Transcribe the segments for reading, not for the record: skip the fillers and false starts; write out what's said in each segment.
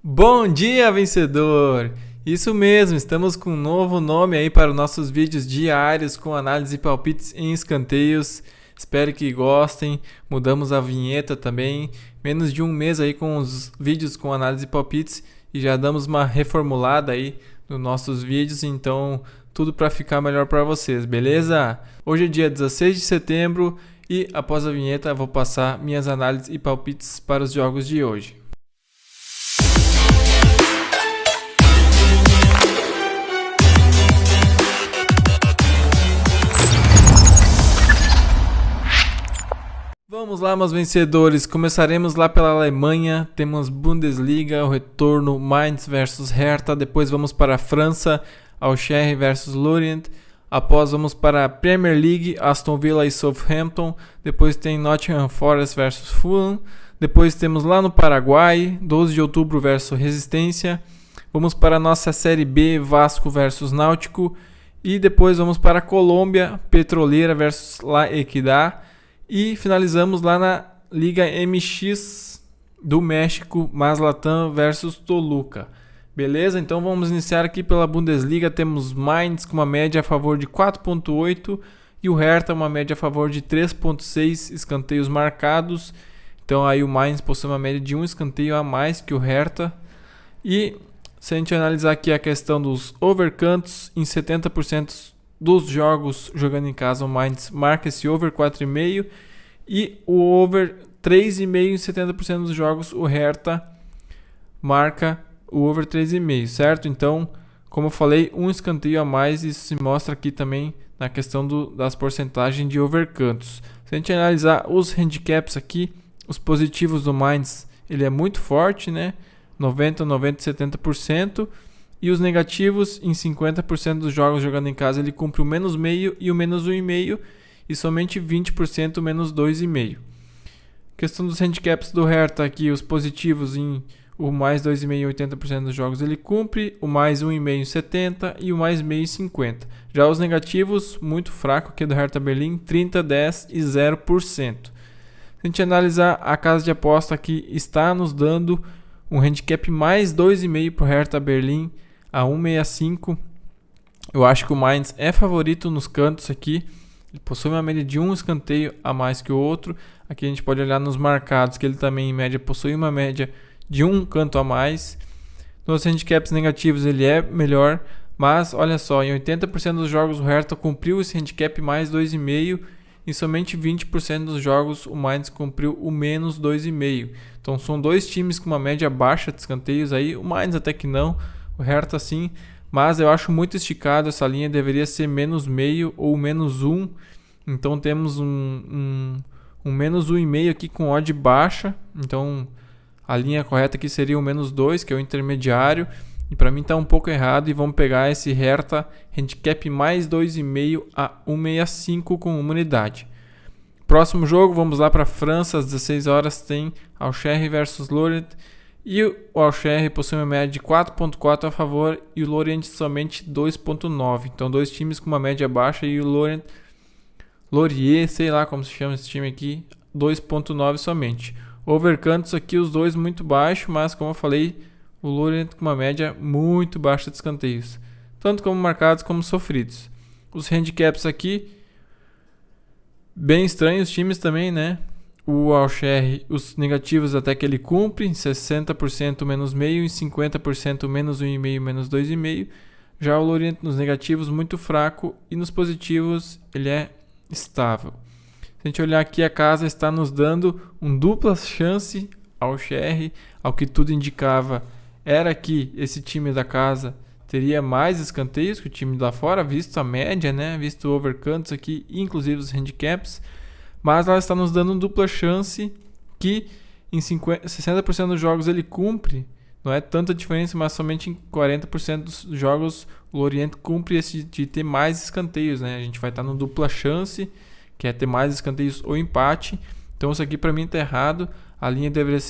Bom dia, vencedor! Isso mesmo, estamos com um novo nome aí para os nossos vídeos diários com análise e palpites em escanteios. Espero que gostem. Mudamos a vinheta também. Menos de um mês aí com os vídeos com análise e palpites e já damos uma reformulada aí nos nossos vídeos, então tudo para ficar melhor para vocês, beleza? Hoje é dia 16 de setembro e após a vinheta vou passar minhas análises e palpites para os jogos de hoje. Vamos lá, meus vencedores. Começaremos lá pela Alemanha. Temos Bundesliga, o retorno Mainz versus Hertha. Depois vamos para a França, Auxerre versus Lorient. Após vamos para a Premier League, Aston Villa e Southampton. Depois tem Nottingham Forest versus Fulham. Depois temos lá no Paraguai, 12 de outubro versus Resistência. Vamos para a nossa Série B, Vasco versus Náutico. E depois vamos para a Colômbia, Petroleira versus La Equidad. E finalizamos lá na Liga MX do México, Mazatlán versus Toluca. Beleza? Então vamos iniciar aqui pela Bundesliga. Temos Mainz com uma média a favor de 4.8 e o Hertha uma média a favor de 3.6 escanteios marcados. Então aí o Mainz possui uma média de um escanteio a mais que o Hertha. E se a gente analisar aqui a questão dos overcantos, em 70% dos jogos jogando em casa, o Mainz marca esse over 4,5 e o over 3,5 em 70% dos jogos, o Hertha marca o over 3,5, certo? Então, como eu falei, um escanteio a mais, isso se mostra aqui também na questão das porcentagens de overcantos. Se a gente analisar os handicaps aqui, os positivos do Mainz, ele é muito forte, né? 90, 70%. E os negativos, em 50% dos jogos jogando em casa, ele cumpre o menos meio e o menos 1,5 e somente 20% o menos 2,5. Questão dos handicaps do Hertha aqui, os positivos em o mais 2,5 em 80% dos jogos ele cumpre, o mais 1,5 em 70% e o mais meio em 50%. Já os negativos, muito fraco aqui do Hertha Berlim, 30, 10 e 0%. Se a gente analisar a casa de aposta aqui, está nos dando um handicap mais 2,5 para o Hertha Berlim, a 1,65. Eu acho que o Mainz é favorito nos cantos aqui. Ele possui uma média de um escanteio a mais que o outro. Aqui a gente pode olhar nos marcados, que ele também em média possui uma média de um canto a mais. Nos handicaps negativos ele é melhor, mas olha só, em 80% dos jogos o Hertha cumpriu esse handicap mais 2,5 e somente 20% dos jogos o Mainz cumpriu o menos 2,5. Então são dois times com uma média baixa de escanteios aí. O Mainz até que não, o Hertha sim, mas eu acho muito esticado. Essa linha deveria ser menos meio ou menos 1. Então temos um menos 1,5 aqui com odd baixa. Então a linha correta aqui seria o menos 2, que é o intermediário. E para mim está um pouco errado. E vamos pegar esse Hertha handicap mais 2,5 a 1,65 com uma unidade. Próximo jogo, vamos lá para a França. Às 16 horas tem Auxerre versus Lorient. E o Auxerre possui uma média de 4.4 a favor e o Lorient somente 2.9. Então dois times com uma média baixa e o Laurier, sei lá como se chama esse time aqui, 2.9 somente. Overcantos aqui os dois muito baixo, mas como eu falei, o Lorient com uma média muito baixa de escanteios, tanto como marcados como sofridos. Os handicaps aqui, bem estranhos os times também, né? O Auxerre, os negativos até que ele cumpre, 60% menos meio e 50% menos 1,5, menos 2,5. Já o Lorient nos negativos muito fraco e nos positivos ele é estável. Se a gente olhar aqui, a casa está nos dando um dupla chance ao Auxerre, ao que tudo indicava era que esse time da casa teria mais escanteios que o time lá fora, visto a média, né? Visto o overcantos aqui, inclusive os handicaps. Mas ela está nos dando uma dupla chance que em 60% dos jogos ele cumpre. Não é tanta diferença, mas somente em 40% dos jogos o Lorient cumpre esse de ter mais escanteios, né? A gente vai estar no dupla chance, que é ter mais escanteios ou empate. Então isso aqui para mim está errado. A linha deveria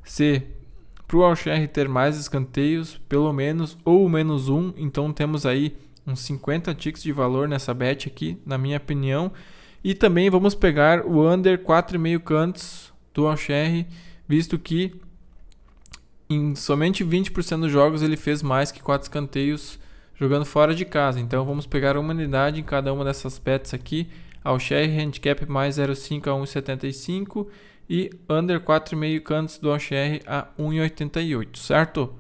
ser para o Auxerre ter mais escanteios, pelo menos, ou menos 1. Então temos aí uns 50 ticks de valor nessa bet aqui, na minha opinião. E também vamos pegar o under 4,5 cantos do Auxerre, visto que em somente 20% dos jogos ele fez mais que 4 escanteios jogando fora de casa. Então vamos pegar uma unidade em cada uma dessas bets aqui. Alsher handicap mais 0,5 a 1,75 e under 4,5 cantos do Alsher a 1,88, certo?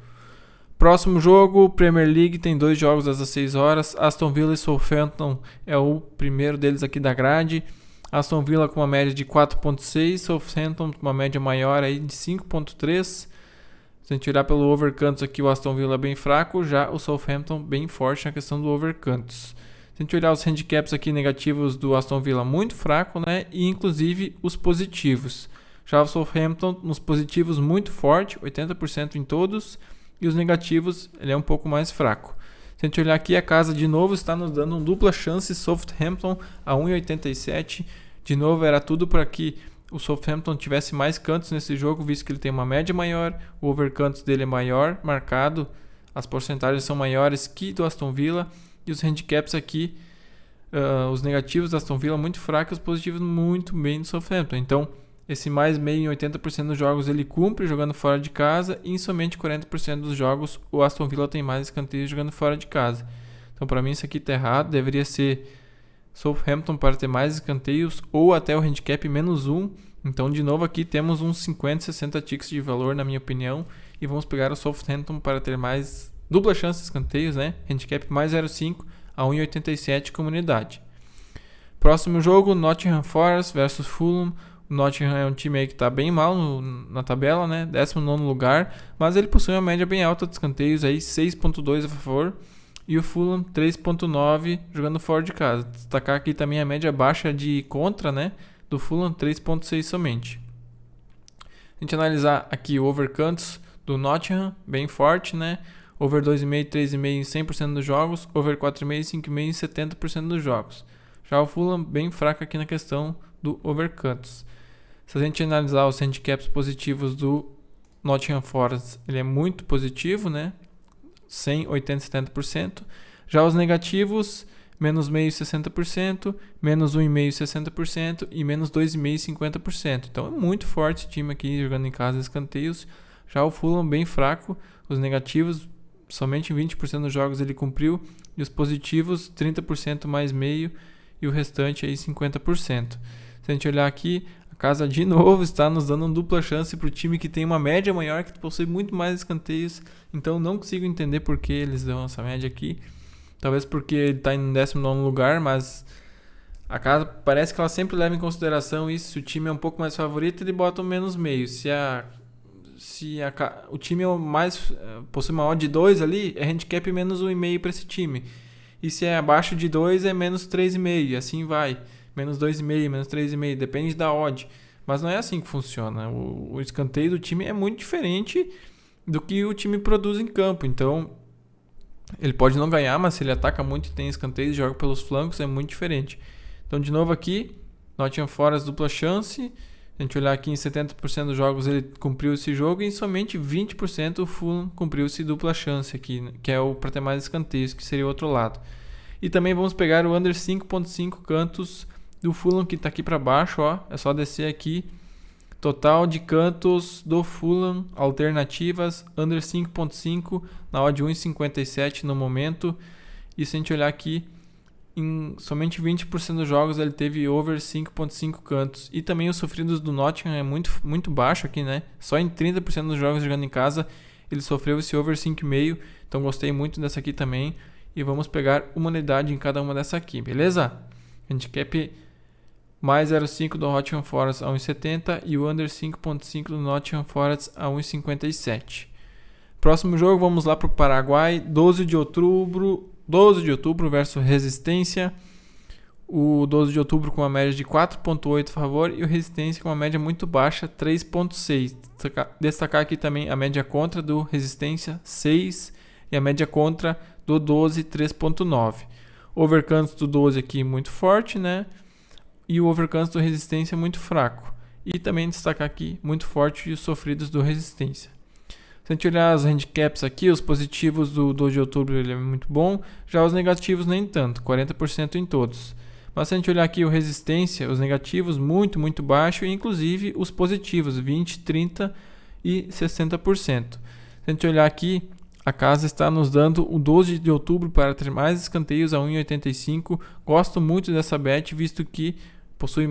Próximo jogo, Premier League, tem 2 jogos às 16 horas. Aston Villa e Southampton é o primeiro deles aqui da grade. Aston Villa com uma média de 4.6, Southampton com uma média maior aí de 5.3. Se a gente olhar pelo overcantos aqui, o Aston Villa é bem fraco, já o Southampton bem forte na questão do overcantos. Se a gente olhar os handicaps aqui negativos do Aston Villa, muito fraco, né? E inclusive os positivos. Já o Southampton nos positivos muito forte, 80% em todos. E os negativos, ele é um pouco mais fraco. Se a gente olhar aqui, a casa de novo está nos dando uma dupla chance, Southampton a 1,87. De novo, era tudo para que o Southampton tivesse mais cantos nesse jogo, visto que ele tem uma média maior, o overcantos dele é maior, marcado, as porcentagens são maiores que do Aston Villa, e os handicaps aqui, os negativos do Aston Villa muito fracos, os positivos muito bem do Southampton. Então, esse mais meio em 80% dos jogos ele cumpre jogando fora de casa, e em somente 40% dos jogos o Aston Villa tem mais escanteios jogando fora de casa. Então, para mim, isso aqui está errado, deveria ser Southampton para ter mais escanteios ou até o handicap menos 1. Então, de novo, aqui temos uns 50, 60 ticks de valor, na minha opinião, e vamos pegar o Southampton para ter mais dupla chance de escanteios, né? Handicap mais 0,5 a 1,87 como unidade. Próximo jogo, Nottingham Forest versus Fulham. O Nottingham é um time aí que está bem mal na tabela, né? 19º lugar, mas ele possui uma média bem alta de escanteios, aí 6.2 a favor, e o Fulham 3.9 jogando fora de casa. Destacar aqui também a média baixa de contra, né? Do Fulham 3.6 somente. A gente analisar aqui o overcantos do Nottingham, bem forte, né? Over 2,5, 3,5 em 100% dos jogos, over 4,5, 5,5 em 70% dos jogos. Já o Fulham bem fraco aqui na questão do overcantos. Se a gente analisar os handicaps positivos do Nottingham Forest, ele é muito positivo, né? 100, 80, 70%. Já os negativos, menos meio 60%, menos 1,5 60% e menos 2,5 50%. Então é muito forte esse time aqui jogando em casa escanteios. Já o Fulham bem fraco, os negativos somente 20% dos jogos ele cumpriu e os positivos 30% mais meio e o restante aí 50%. Se a gente olhar aqui, a casa de novo está nos dando uma dupla chance para o time que tem uma média maior, que possui muito mais escanteios. Então não consigo entender por que eles dão essa média aqui. Talvez porque ele está em 19º lugar, mas a casa parece que ela sempre leva em consideração isso. Se o time é um pouco mais favorito, ele bota um menos meio. Se o time é mais possui uma odd de 2 ali, é handicap menos 1,5 para esse time. E se é abaixo de 2, é menos 3,5, e assim vai. Menos 2,5, menos 3,5, depende da odd. Mas não é assim que funciona. O escanteio do time é muito diferente do que o time produz em campo. Então, ele pode não ganhar, mas se ele ataca muito e tem escanteio e joga pelos flancos, é muito diferente. Então, de novo aqui, Nottingham Forest dupla chance. A gente olhar aqui, em 70% dos jogos ele cumpriu esse jogo e em somente 20% o Fulham cumpriu esse dupla chance aqui, né? Que é o para ter mais escanteios, que seria o outro lado. E também vamos pegar o under 5.5 cantos do Fulham, que está aqui para baixo, ó. É só descer aqui. Total de cantos do Fulham, alternativas, under 5.5, na odd 1,57 no momento. E se a gente olhar aqui, em somente 20% dos jogos ele teve over 5.5 cantos. E também os sofridos do Nottingham é muito baixo aqui, né? Só em 30% dos jogos jogando em casa ele sofreu esse over 5,5. Então gostei muito dessa aqui também. E vamos pegar uma unidade em cada uma dessa aqui, beleza? Handicap mais 0,5 do Nottingham Forest a 1,70 e o under 5.5 do Nottingham Forest a 1,57. Próximo jogo, vamos lá para o Paraguai, 12 de outubro versus Resistência. O 12 de outubro com uma média de 4.8 a favor e o Resistência com uma média muito baixa, 3.6. Destacar aqui também a média contra do Resistência, 6, e a média contra do 12, 3.9. Overcantos do 12 aqui muito forte, né? E o overcantos do Resistência muito fraco. E também destacar aqui muito forte os sofridos do Resistência. Se a gente olhar os handicaps aqui, os positivos do 12 de outubro ele é muito bom, já os negativos nem tanto, 40% em todos. Mas se a gente olhar aqui o Resistência, os negativos muito baixo, e inclusive os positivos, 20, 30 e 60%. Se a gente olhar aqui, a casa está nos dando o 12 de outubro para ter mais escanteios a 1,85. Gosto muito dessa bet, visto que possui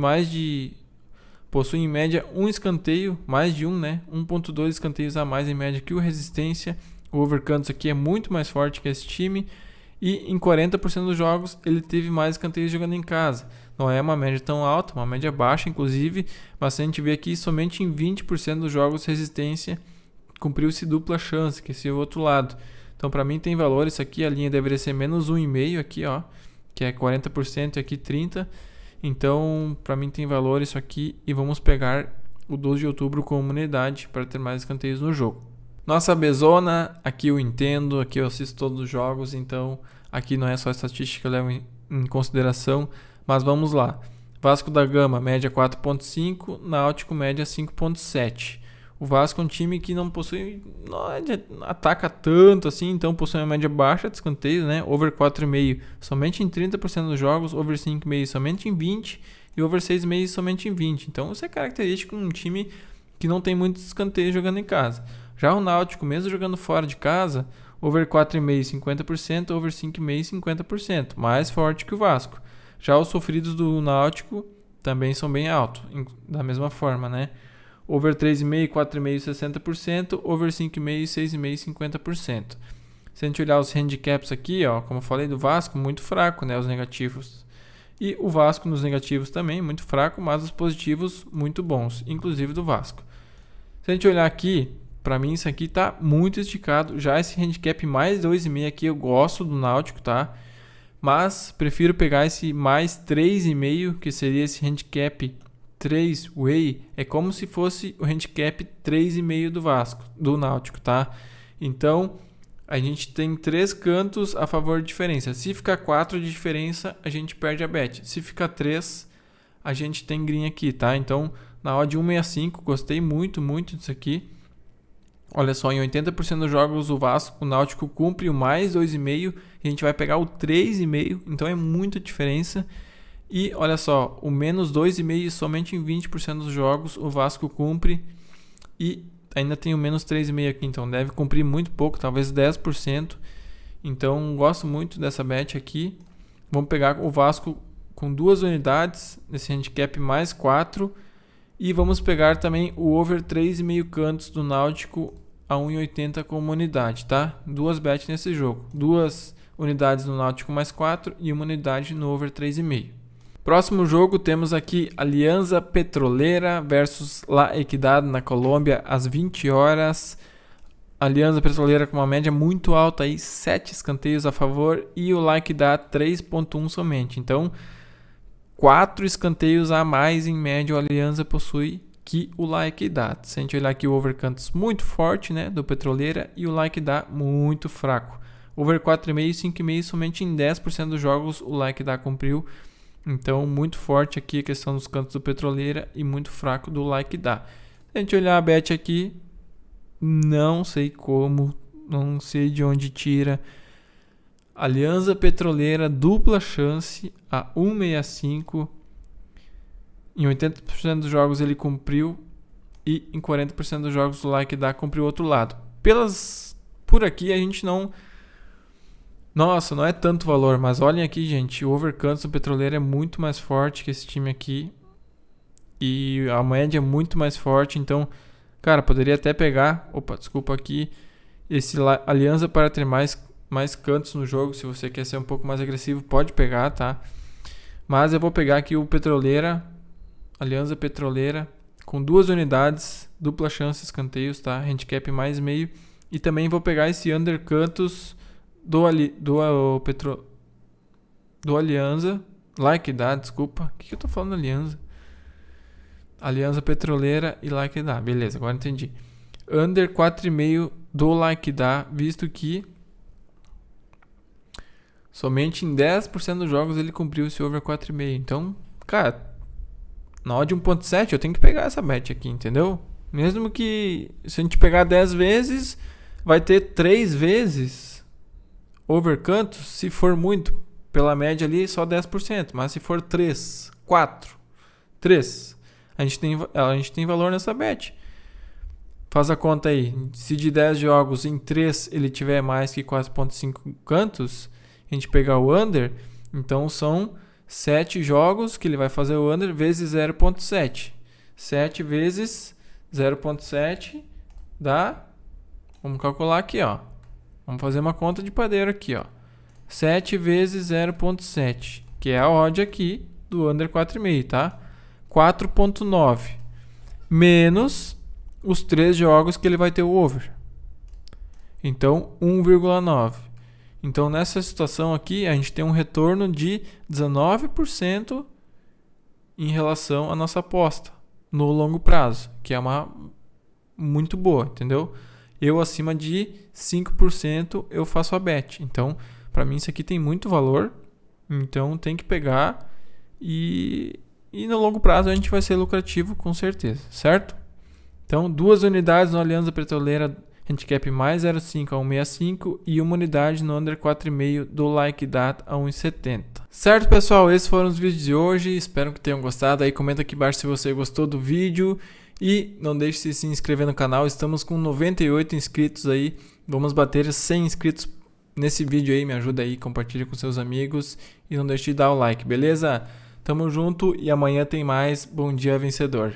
em média um escanteio, mais de um, né? 1.2 escanteios a mais em média que o Resistência. O Overcantos aqui é muito mais forte que esse time. E em 40% dos jogos ele teve mais escanteios jogando em casa. Não é uma média tão alta, uma média baixa inclusive, mas se a gente vê aqui, somente em 20% dos jogos Resistência cumpriu-se dupla chance, que esse é o outro lado. Então para mim tem valor isso aqui, a linha deveria ser menos 1,5 aqui, ó, que é 40% e aqui 30%. Então para mim tem valor isso aqui e vamos pegar o 12 de outubro como unidade para ter mais escanteios no jogo. Nossa bezona, aqui eu entendo, aqui eu assisto todos os jogos, então aqui não é só estatística que eu levo em consideração, mas vamos lá. Vasco da Gama, média 4.5, Náutico, média 5.7. O Vasco é um time que não ataca tanto assim, então possui uma média baixa de escanteios, né? Over 4,5 somente em 30% dos jogos, over 5,5 somente em 20% e over 6,5 somente em 20%. Então isso é característico de um time que não tem muitos escanteios jogando em casa. Já o Náutico, mesmo jogando fora de casa, over 4,5 50%, over 5,5 50%, mais forte que o Vasco. Já os sofridos do Náutico também são bem altos, da mesma forma, né? Over 3,5, 4,5, 60%, over 5,5, 6,5, 50%. Se a gente olhar os handicaps aqui, ó, como eu falei do Vasco, muito fraco, né, os negativos. E o Vasco nos negativos também, muito fraco, mas os positivos muito bons, inclusive do Vasco. Se a gente olhar aqui, para mim isso aqui tá muito esticado. Já esse handicap mais 2,5 aqui eu gosto do Náutico, tá? Mas prefiro pegar esse mais 3,5, que seria esse handicap 3 way, é como se fosse o handicap 3,5 do Vasco, do Náutico, tá? Então, a gente tem 3 cantos a favor de diferença. Se ficar 4 de diferença, a gente perde a bet. Se ficar 3, a gente tem green aqui, tá? Então, na odd 1,65, gostei muito disso aqui. Olha só, em 80% dos jogos o Náutico cumpre o mais 2,5 e a gente vai pegar o 3,5, então é muita diferença. E olha só, o menos 2,5 somente em 20% dos jogos o Vasco cumpre e ainda tem o menos 3,5 aqui, então deve cumprir muito pouco, talvez 10%. Então gosto muito dessa bet aqui. Vamos pegar o Vasco com 2 unidades, nesse handicap mais 4. E vamos pegar também o over 3,5 cantos do Náutico a 1,80 como unidade, tá? 2 bets nesse jogo. 2 unidades no Náutico mais 4 e 1 unidade no over 3,5. Próximo jogo temos aqui Alianza Petrolera versus La Equidad na Colômbia às 20 horas. Alianza Petrolera com uma média muito alta aí, 7 escanteios a favor e o La Equidad 3.1 somente. Então, 4 escanteios a mais em média o Alianza possui que o La Equidad. Se a gente olhar aqui o overcantos muito forte, né, do Petroleira e o La Equidad muito fraco. Over 4,5 e 5,5 somente em 10% dos jogos o La Equidad cumpriu. Então, muito forte aqui a questão dos cantos do Petroleira e muito fraco do La Equidad. Se a gente olhar a bet aqui, não sei como, não sei de onde tira. Alianza Petrolera, dupla chance a 1,65. Em 80% dos jogos ele cumpriu e em 40% dos jogos o La Equidad cumpriu o outro lado. Por aqui a gente não... Nossa, não é tanto valor, mas olhem aqui, gente, o overcantos do Petroleiro é muito mais forte que esse time aqui e a média é muito mais forte, então, cara, poderia até pegar, aqui, esse Alianza para ter mais cantos no jogo, se você quer ser um pouco mais agressivo, pode pegar, tá? Mas eu vou pegar aqui o Petroleira, Alianza Petroleira, com 2 unidades, dupla chance, escanteios, tá? Handicap mais meio, e também vou pegar esse undercantos do Alianza, La Equidad, desculpa. O que eu tô falando Alianza? Alianza Petroleira e La Equidad. Beleza, agora entendi. Under 4,5 do La Equidad, visto que somente em 10% dos jogos ele cumpriu esse over 4,5. Então, cara, na odd 1.7 eu tenho que pegar essa bet aqui, entendeu? Mesmo que se a gente pegar 10 vezes, vai ter 3 vezes overcantos, se for muito, pela média ali só 10%, mas se for 3, 4, 3, a gente tem valor nessa bet. Faz a conta aí. Se de 10 jogos em 3 ele tiver mais que 4.5 cantos, a gente pegar o under, então são 7 jogos que ele vai fazer o under vezes 0.7. 7 vezes 0.7 dá... Vamos calcular aqui, ó. Vamos fazer uma conta de padeiro aqui, ó. 7 vezes 0.7, que é a odd aqui do under 4,5, tá? 4.9 menos os 3 jogos que ele vai ter o over. Então, 1,9. Então, nessa situação aqui, a gente tem um retorno de 19% em relação à nossa aposta no longo prazo, que é uma muito boa, entendeu? Eu acima de 5% eu faço a bet. Então, para mim isso aqui tem muito valor. Então, tem que pegar e no longo prazo a gente vai ser lucrativo com certeza, certo? Então, 2 unidades no Alianza Petroleira handicap mais 0,5 a 1,65 e 1 unidade no under 4,5 do Like That a 1,70. Certo, pessoal? Esses foram os vídeos de hoje. Espero que tenham gostado. Aí comenta aqui embaixo se você gostou do vídeo. E não deixe de se inscrever no canal. Estamos com 98 inscritos aí. Vamos bater 100 inscritos nesse vídeo aí. Me ajuda aí, compartilha com seus amigos. E não deixe de dar o like, beleza? Tamo junto e amanhã tem mais. Bom dia, vencedor.